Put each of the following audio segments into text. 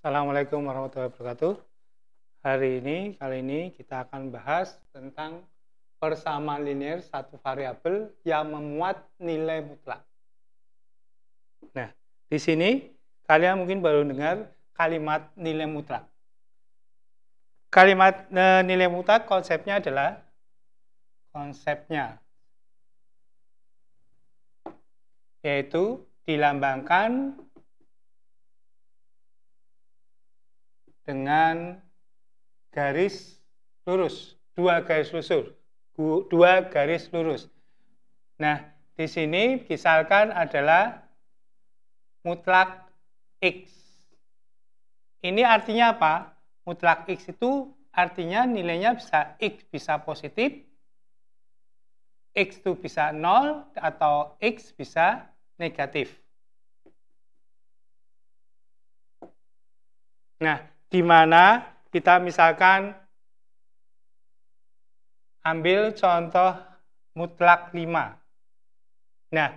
Assalamualaikum warahmatullahi wabarakatuh. Kali ini kita akan bahas tentang persamaan linear satu variabel yang memuat nilai mutlak. Nah, di sini kalian mungkin baru dengar kalimat nilai mutlak. Kalimat nilai mutlak konsepnya adalah yaitu dilambangkan dengan garis lurus, dua garis lurus. Nah, di sini misalkan adalah mutlak X. Ini artinya apa? Mutlak X itu artinya nilainya bisa X bisa positif, X itu bisa 0, atau X bisa negatif. Nah, di mana kita misalkan ambil contoh mutlak 5. Nah,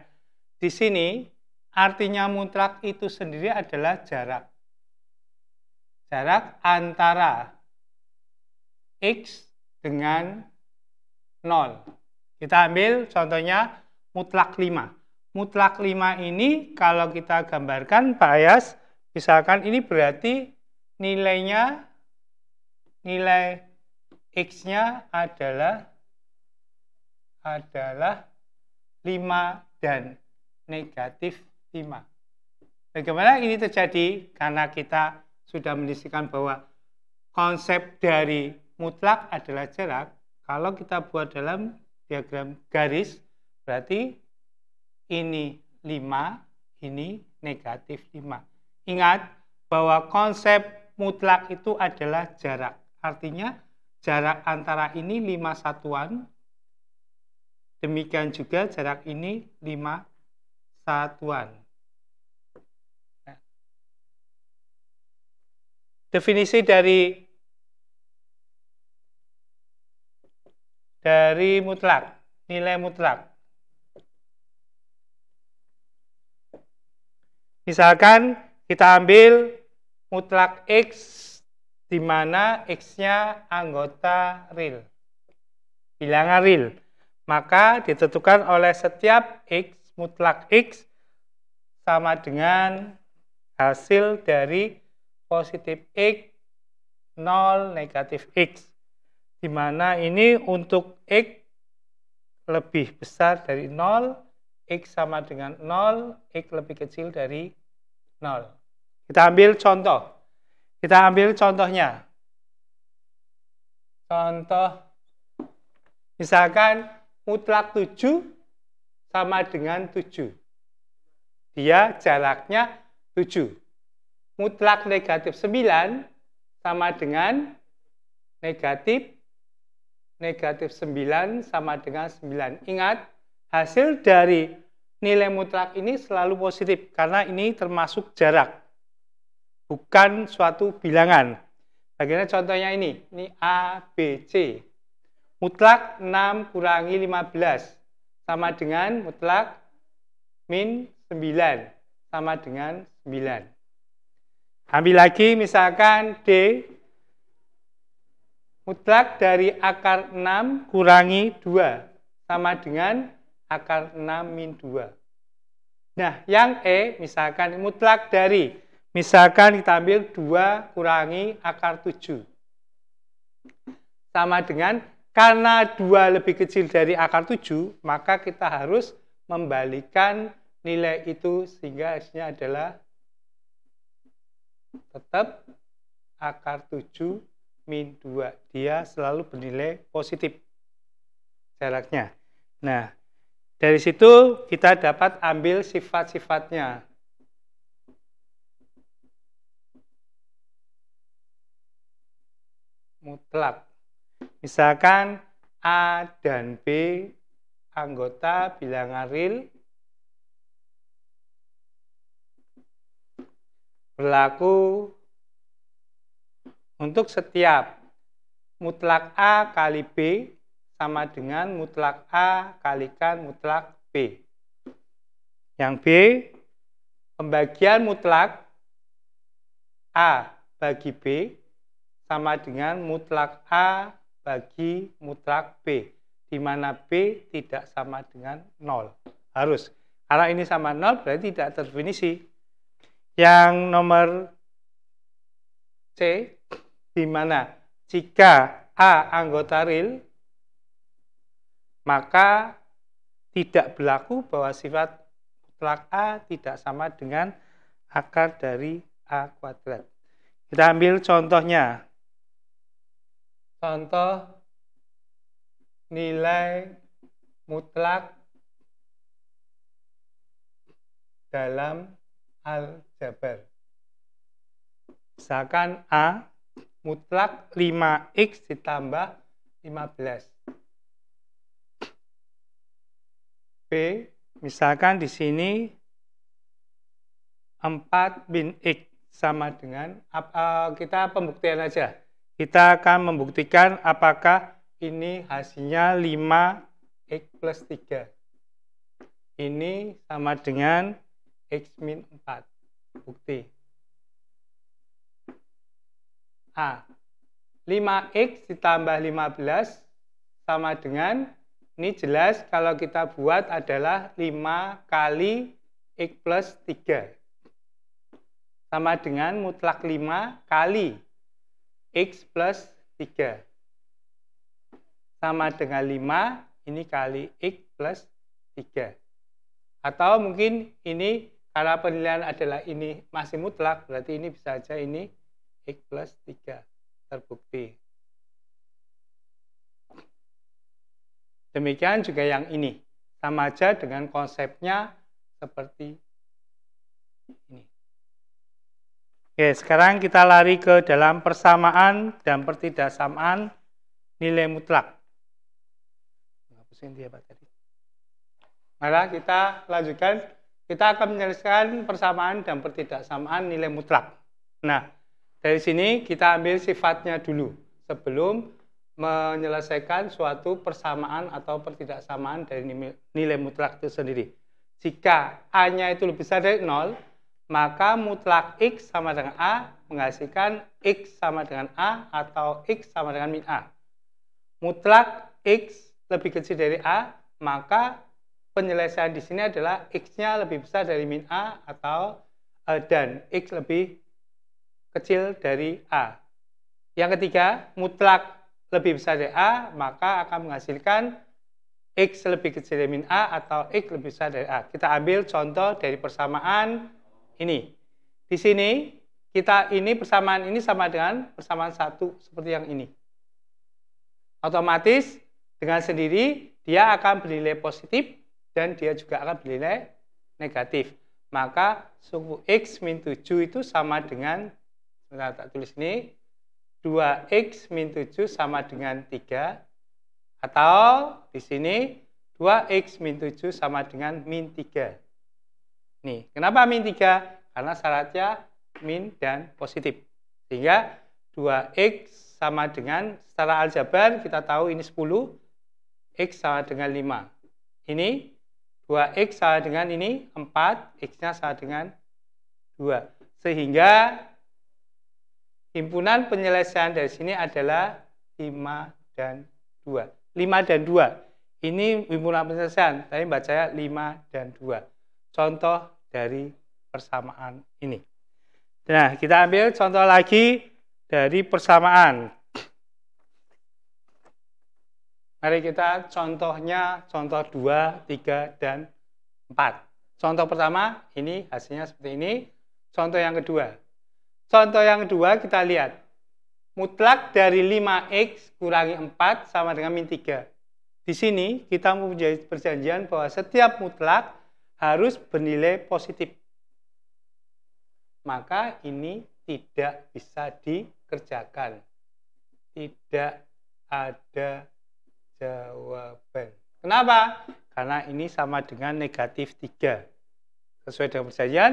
di sini artinya mutlak itu sendiri adalah jarak. Jarak antara X dengan 0. Kita ambil contohnya mutlak 5. Mutlak 5 ini kalau kita gambarkan Pak Ayas, misalkan ini berarti nilai X-nya adalah 5 dan negatif 5. Bagaimana ini terjadi? Karena kita sudah mendiskusikan bahwa konsep dari mutlak adalah jarak. Kalau kita buat dalam diagram garis, berarti ini 5, ini negatif 5. Ingat bahwa konsep mutlak itu adalah jarak. Artinya jarak antara ini 5 satuan. Demikian juga jarak ini 5 satuan. Nah, definisi dari mutlak, nilai mutlak. Misalkan kita ambil mutlak X di mana X-nya anggota real, bilangan real. Maka ditentukan oleh setiap X, mutlak X sama dengan hasil dari positif X, 0, negatif X. Di mana ini untuk X lebih besar dari 0, X sama dengan 0, X lebih kecil dari 0. Kita ambil contoh. Kita ambil contohnya. Contoh, misalkan mutlak 7 sama dengan 7. Dia jaraknya 7. Mutlak negatif 9 sama dengan negatif 9 sama dengan 9. Ingat, hasil dari nilai mutlak ini selalu positif karena ini termasuk jarak, bukan suatu bilangan. Bagaimana contohnya ini A, B, C. Mutlak 6 kurangi 15 sama dengan mutlak min 9 sama dengan 9. Ambil lagi misalkan D. Mutlak dari akar 6 kurangi 2 sama dengan akar 6 min 2. Nah, yang E misalkan mutlak dari, misalkan kita ambil 2 kurangi akar 7. Sama dengan, karena 2 lebih kecil dari akar 7, maka kita harus membalikan nilai itu sehingga hasilnya adalah tetap akar 7 min 2. Dia selalu bernilai positif jaraknya. Nah, dari situ kita dapat ambil sifat-sifatnya. Mutlak. Misalkan A dan B anggota bilangan real, berlaku untuk setiap mutlak A kali B sama dengan mutlak A kalikan mutlak B. Yang B, pembagian mutlak A bagi B sama dengan mutlak A bagi mutlak B, di mana B tidak sama dengan 0. Harus. Karena ini sama 0 berarti tidak terdefinisi. Yang nomor C, di mana jika A anggota real, maka tidak berlaku bahwa sifat mutlak A tidak sama dengan akar dari A kuadrat. Kita ambil contohnya. Contoh nilai mutlak dalam aljabar. Misalkan A mutlak 5x ditambah 15. B misalkan di sini 4 min x sama dengan kita pembuktian aja. Kita akan membuktikan apakah ini hasilnya 5x plus 3. Ini sama dengan x min 4. Bukti. A. 5x ditambah 15 sama dengan, ini jelas kalau kita buat adalah 5 kali x plus 3. Sama dengan mutlak 5 kali x plus 3. Sama dengan 5, ini kali x plus 3. Atau mungkin ini, karena penilaian adalah ini masih mutlak, berarti ini bisa saja ini x plus 3. Terbukti. Demikian juga yang ini. Sama aja dengan konsepnya seperti ini. Oke, sekarang kita lari ke dalam persamaan dan pertidaksamaan nilai mutlak. Mari kita lanjutkan. Kita akan menyelesaikan persamaan dan pertidaksamaan nilai mutlak. Nah, dari sini kita ambil sifatnya dulu sebelum menyelesaikan suatu persamaan atau pertidaksamaan dari nilai mutlak itu sendiri. Jika A-nya itu lebih besar dari 0, maka mutlak X sama dengan A menghasilkan X sama dengan A atau X sama dengan min A. Mutlak X lebih kecil dari A, maka penyelesaian di sini adalah X-nya lebih besar dari min A atau dan X lebih kecil dari A. Yang ketiga, mutlak lebih besar dari A, maka akan menghasilkan X lebih kecil dari min A atau X lebih besar dari A. Kita ambil contoh dari persamaan ini. Di sini, persamaan ini sama dengan persamaan 1 seperti yang ini. Otomatis, dengan sendiri, dia akan bernilai positif dan dia juga akan bernilai negatif. Maka, suku X min 7 itu sama dengan, sebentar tak tulis ini, 2x min 7 sama dengan 3, atau di sini 2x min 7 sama dengan min 3. Nih, kenapa min 3? Karena syaratnya min dan positif. Sehingga 2x sama dengan, secara aljabar kita tahu ini 10, x sama dengan 5. Ini 2x sama dengan ini 4, x-nya sama dengan 2. Sehingga himpunan penyelesaian dari sini adalah 5 dan 2. 5 dan 2. Ini himpunan penyelesaian, tapi bacanya 5 dan 2. Contoh dari persamaan ini. Nah, kita ambil contoh lagi dari persamaan. Mari kita contohnya, contoh 2, 3, dan 4. Contoh pertama, ini hasilnya seperti ini. Contoh yang kedua. Contoh yang kedua kita lihat. Mutlak dari 5x kurangi 4 sama dengan min 3. Di sini kita mempunyai perjanjian bahwa setiap mutlak harus bernilai positif. Maka ini tidak bisa dikerjakan. Tidak ada jawaban. Kenapa? Karena ini sama dengan negatif 3. Sesuai dengan perjanjian,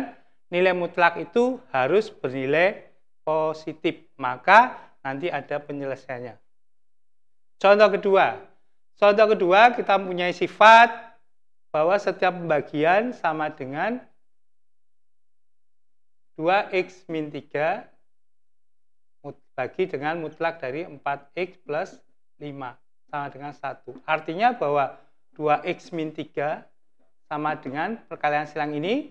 nilai mutlak itu harus bernilai positif. Maka nanti ada penyelesaiannya. Contoh kedua. Contoh kedua kita mempunyai sifat bahwa setiap pembagian sama dengan 2x min 3 bagi dengan mutlak dari 4x plus 5 sama dengan 1. Artinya bahwa 2x min 3 sama dengan perkalian silang ini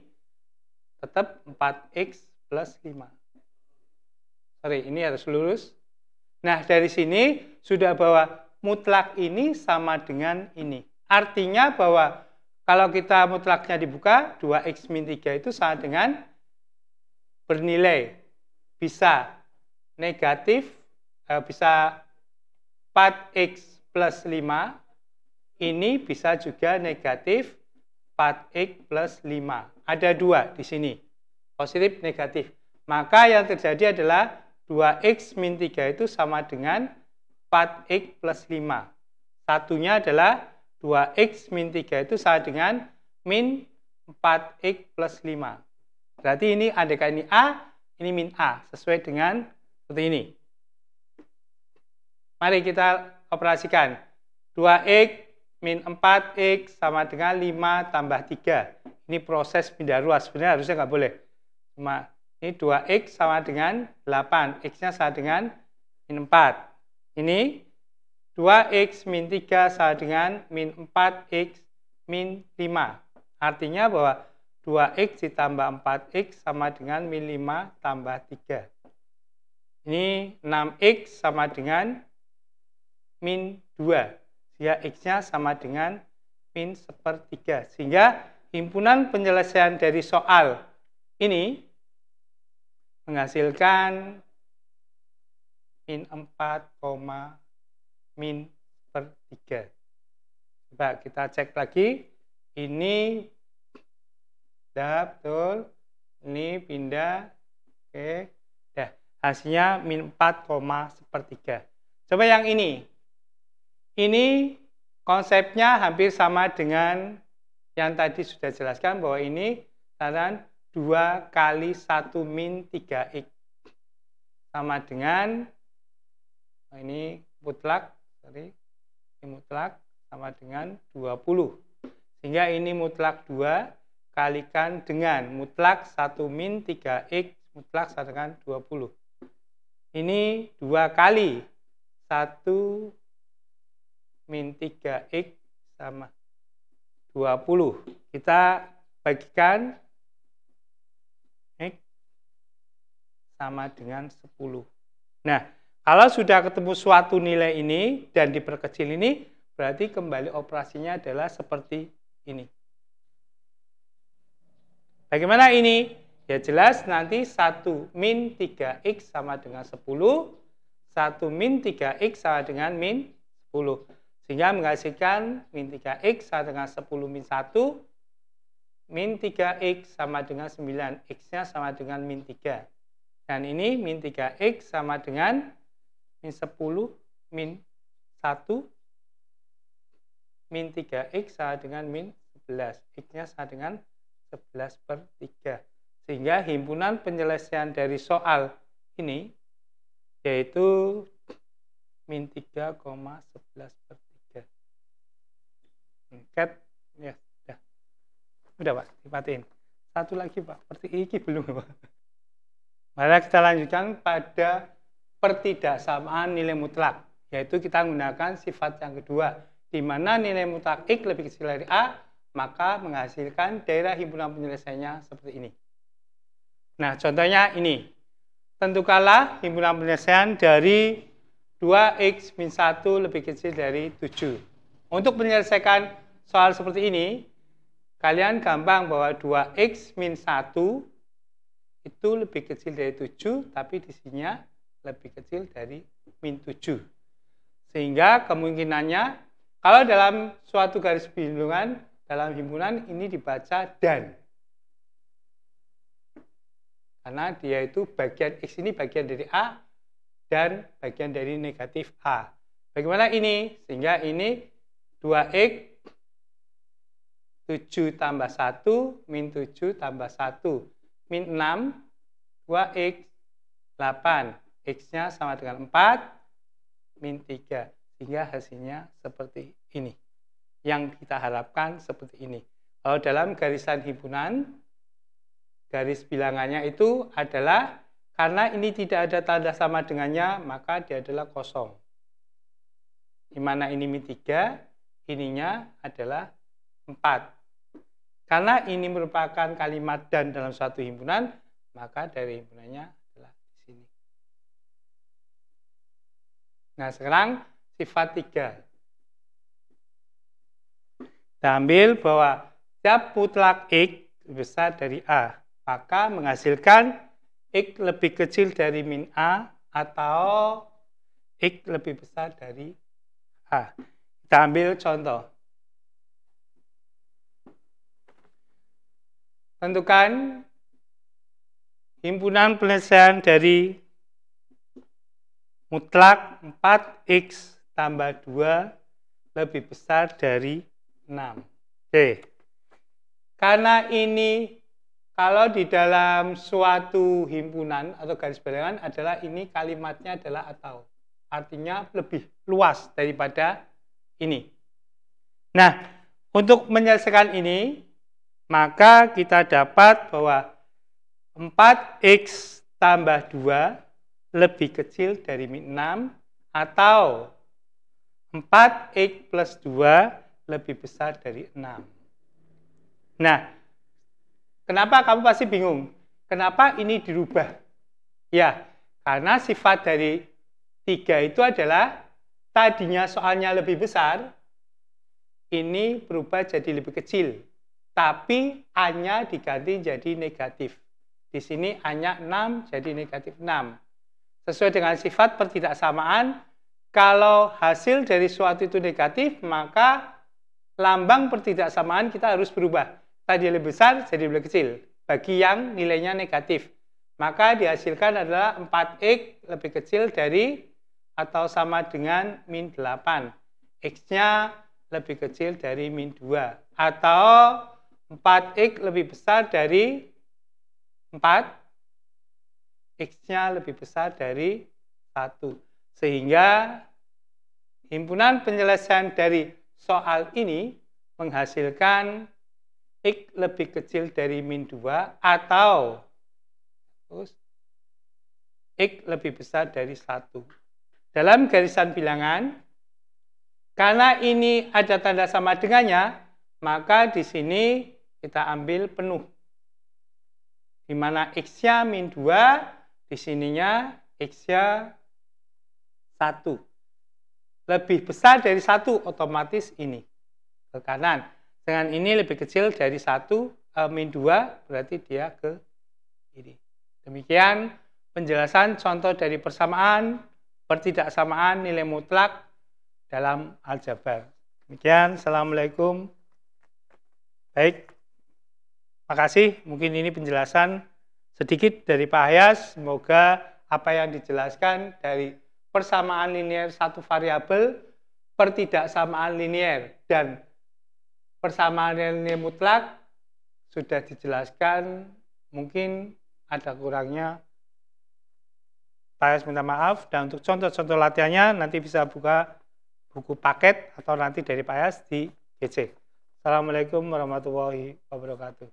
tetap 4x plus 5. Sorry, ini harus lurus. Nah, dari sini sudah bahwa mutlak ini sama dengan ini. Artinya bahwa kalau kita mutlaknya dibuka, 2x min 3 itu sama dengan bernilai bisa negatif, bisa 4x plus 5, ini bisa juga negatif 4x plus 5. Ada dua di sini, positif, negatif. Maka yang terjadi adalah 2x min 3 itu sama dengan 4x plus 5. Satunya adalah 2x min 3 itu sama dengan min 4x plus 5. Berarti ini andaikan ini A, ini min A, sesuai dengan seperti ini. Mari kita operasikan. 2x min 4x sama dengan 5 tambah 3. Ini proses pindah ruas. Sebenarnya harusnya nggak boleh. Cuma ini 2x sama dengan 8. X-nya sama dengan min 4. Ini 2x min 3 sama dengan min 4x min 5. Artinya bahwa 2x ditambah 4x sama dengan min 5 tambah 3. Ini 6x sama dengan min 2. Sehingga x-nya sama dengan min 1/3. Sehingga himpunan penyelesaian dari soal ini menghasilkan min 4, min 1/3. Coba kita cek lagi. Ini betul. Ini pindah. Oke. Dah. Hasilnya min 4, 1/3. Coba yang ini. Ini konsepnya hampir sama dengan yang tadi sudah jelaskan bahwa ini saran 2 kali 1 min 3x sama dengan ini mutlak, ini mutlak sama dengan 20. Sehingga ini mutlak 2 kalikan dengan mutlak 1 min 3x mutlak sama dengan 20. Ini 2 kali 1 min 3x sama 20. Kita bagikan x sama dengan 10. Nah, kalau sudah ketemu suatu nilai ini dan diperkecil ini, berarti kembali operasinya adalah seperti ini. Bagaimana ini? Ya jelas nanti 1 min 3x sama dengan 10, 1 min 3x sama dengan min 10. Sehingga menghasilkan min 3x sama dengan 10 min 1, min 3x sama dengan 9, x-nya sama dengan min 3. Dan ini min 3x sama dengan min 10, min 1, min 3x sama dengan min 11, x-nya sama dengan 11/3. Sehingga himpunan penyelesaian dari soal ini yaitu min 3,11/3. Cat, ya, udah Pak, dimatiin. Satu lagi Pak, seperti ini belum Pak. Mari kita lanjutkan pada pertidaksamaan nilai mutlak, yaitu kita menggunakan sifat yang kedua, di mana nilai mutlak X lebih kecil dari A, maka menghasilkan daerah himpunan penyelesaiannya seperti ini. Nah, contohnya ini. Tentukanlah himpunan penyelesaian dari 2x min 1 lebih kecil dari 7. Untuk menyelesaikan soal seperti ini, kalian gampang bahwa 2x min 1 itu lebih kecil dari 7, tapi di sininya lebih kecil dari min 7. Sehingga kemungkinannya, kalau dalam suatu garis bilangan, dalam himpunan ini dibaca dan. Karena dia itu bagian X ini bagian dari A dan bagian dari negatif A. Bagaimana ini? Sehingga ini 2x 7 tambah 1 min 7 tambah 1 min 6 2x 8. X-nya sama dengan 4 min 3. Sehingga hasilnya seperti ini. Yang kita harapkan seperti ini. Kalau dalam garisan himpunan, garis bilangannya itu adalah Karena ini tidak ada tanda sama dengannya, maka dia adalah kosong. Di mana ini min 3, ininya adalah 4. Karena ini merupakan kalimat dan dalam suatu himpunan, maka dari himpunannya adalah di sini. Nah, sekarang sifat 3. Kita ambil bahwa setiap mutlak X besar dari A, maka menghasilkan X lebih kecil dari min A atau X lebih besar dari A. Kita ambil contoh. Tentukan himpunan penyelesaian dari mutlak 4X tambah 2 lebih besar dari 6. Oke. Karena ini kalau di dalam suatu himpunan atau garis bilangan adalah ini kalimatnya adalah atau. Artinya lebih luas daripada ini. Nah, untuk menyelesaikan ini, maka kita dapat bahwa 4X tambah 2 lebih kecil dari min 6 atau 4X plus 2 lebih besar dari 6. Nah, kenapa kamu pasti bingung? Kenapa ini dirubah? Ya, karena sifat dari 3 itu adalah tadinya soalnya lebih besar, ini berubah jadi lebih kecil. Tapi A-nya diganti jadi negatif. Di sini A-nya 6 jadi negatif 6. Sesuai dengan sifat pertidaksamaan, kalau hasil dari suatu itu negatif, maka lambang pertidaksamaan kita harus berubah. Tadi lebih besar jadi lebih kecil. Bagi yang nilainya negatif, maka dihasilkan adalah 4X lebih kecil dari atau sama dengan min 8. X-nya lebih kecil dari min 2. Atau 4X lebih besar dari 4. X-nya lebih besar dari 1. Sehingga himpunan penyelesaian dari soal ini menghasilkan X lebih kecil dari min 2 atau X lebih besar dari 1. Dalam garisan bilangan, karena ini ada tanda sama dengannya, maka di sini kita ambil penuh. Di mana X-nya min 2, di sininya X-nya 1. Lebih besar dari 1, otomatis ini ke kanan. Dengan ini lebih kecil dari 1, min 2, berarti dia ke kiri. Demikian penjelasan contoh dari persamaan, pertidaksamaan nilai mutlak dalam aljabar. Demikian, Assalamualaikum. Baik, makasih. Mungkin ini penjelasan sedikit dari Pak Hayas. Semoga apa yang dijelaskan dari persamaan linear satu variabel, pertidaksamaan linear, dan persamaan linear mutlak sudah dijelaskan. Mungkin ada kurangnya, Pak Hayas minta maaf. Dan untuk contoh-contoh latihannya nanti bisa buka buku paket atau nanti dari Pak Hayas di GC. Assalamualaikum warahmatullahi wabarakatuh.